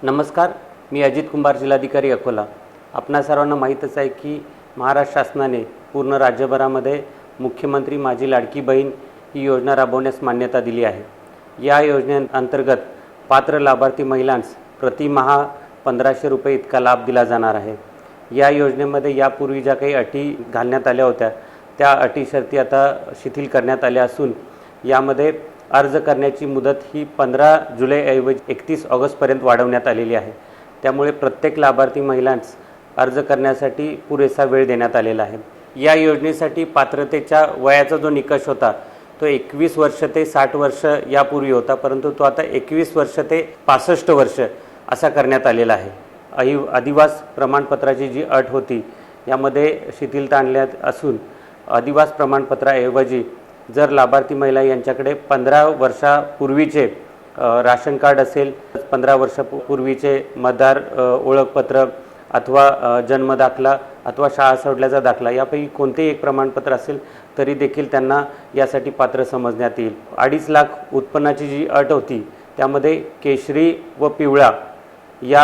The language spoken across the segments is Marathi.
नमस्कार, मी अजित कुंभार, जिल्हाधिकारी अकोला। आपणा सर्वांना माहीतच आहे की महाराष्ट्र शासनाने पूर्ण राज्यभरामध्ये मुख्यमंत्री माझी लाडकी बहीण ही योजना राबवण्यास मान्यता दिली आहे। या योजनेअंतर्गत पात्र लाभार्थी महिलांस प्रतिमाह 1500 रुपये इतका लाभ दिला जाणार आहे। या योजनेमध्ये यापूर्वी ज्या काही अटी घालण्यात आल्या होत्या त्या अटी शर्ती आता शिथिल करण्यात आल्या असून यामध्ये अर्ज करण्याची मुदत ही 15 जुलैऐवजी 31 ऑगस्टपर्यंत वाढवण्यात आलेली आहे। त्यामुळे प्रत्येक लाभार्थी महिलांस अर्ज करण्यासाठी पुरेसा वेळ देण्यात आलेला आहे। या योजनेसाठी पात्रतेच्या वयाचा जो निकष होता तो 21 वर्ष ते 60 वर्ष यापूर्वी होता, परंतु तो आता 21 वर्ष ते 65 वर्ष असा करण्यात आलेला आहे। अधिवास प्रमाणपत्राची जी अट होती यामध्ये शिथिलता आणण्यात असून अधिवास प्रमाणपत्राऐवजी जर लाभार्थी महिला यांच्याकडे 15 वर्षापूर्वीचे राशन कार्ड असेल, 15 वर्षापूर्वीचे मतदार ओळखपत्र अथवा जन्म दाखला अथवा शाळा सोडल्याचा दाखला यापैकी कोणतेही एक प्रमाणपत्र असेल तरी देखील त्यांना यासाठी पात्र समजण्यात येईल। 2.5 लाख उत्पन्नाची जी अट होती त्यामध्ये केशरी व पिवळा या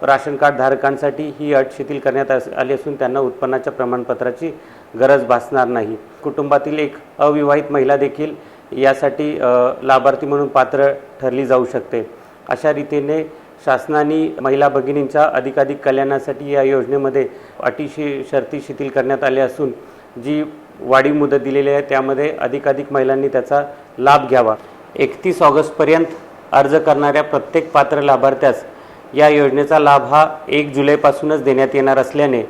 राशन कार्ड धारकांसाठी ही अट शिथिल करण्यात आली असून त्यांना उत्पन्नाच्या प्रमाणपत्राची गरज भासणार नाही। कुटुंबातील एक अविवाहित महिला देखील यासाठी लाभार्थी म्हणून पात्र ठरली जाऊ शकते। अशा रीतीने शासनाने महिला भगिनींच्या अधिकाधिक कल्याणासाठी या योजनेमध्ये अटी शर्ती शिथिल करण्यात आल्या असून जी वाढीव मुदत दिलेली आहे त्यामध्ये अधिकाधिक महिलांनी त्याचा लाभ घ्यावा। 31 ऑगस्टपर्यंत अर्ज करणाऱ्या प्रत्येक पात्र लाभार्थ्यास या योजनेचा लाभ हा 1 जुलैपासूनच देण्यात येणार असल्याने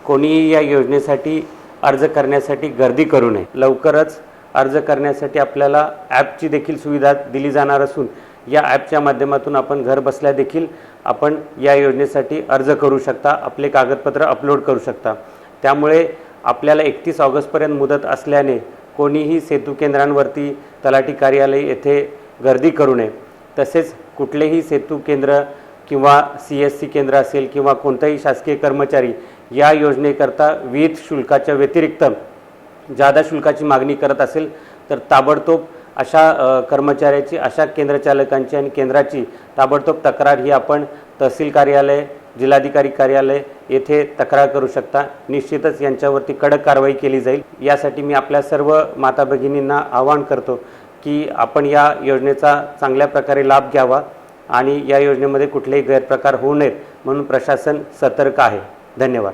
कोणीही या योजनेसाठी अर्ज करण्यासाठी गर्दी करू नये। लवकरच अर्ज करण्यासाठी आपल्याला ॲपची देखील सुविधा दिली जाणार असून या ॲपच्या माध्यमातून आपण घर बसल्या देखील आपण या योजनेसाठी अर्ज करू शकता, आपले कागदपत्र अपलोड करू शकता। त्यामुळे आपल्याला 31 ऑगस्टपर्यंत मुदत असल्याने कोणीही सेतू केंद्रांवरती तलाठी कार्यालय येथे गर्दी करू नये। तसेच कुठलेही सेतू केंद्र किंवा CSC केंद्र असेल किंवा कोणताही शासकीय कर्मचारी या योजनेकरता विहित शुल्काच्या व्यतिरिक्त जादा शुल्काची मागणी करत असेल तर ताबडतोब अशा कर्मचाऱ्याची, अशा केंद्रचालकांची आणि केंद्राची ताबडतोब तक्रार ही आपण तहसील कार्यालय, जिल्हाधिकारी कार्यालय येथे तक्रार करू शकता। निश्चितच यांच्यावरती कडक कारवाई केली जाईल। यासाठी मी आपल्या सर्व माता भगिनींना आवाहन करतो की आपण या योजनेचा चांगल्या प्रकारे लाभ घ्यावा आणि या योजनेमध्ये कुठलेही गैरप्रकार होऊ नयेत म्हणून प्रशासन सतर्क आहे। धन्यवाद।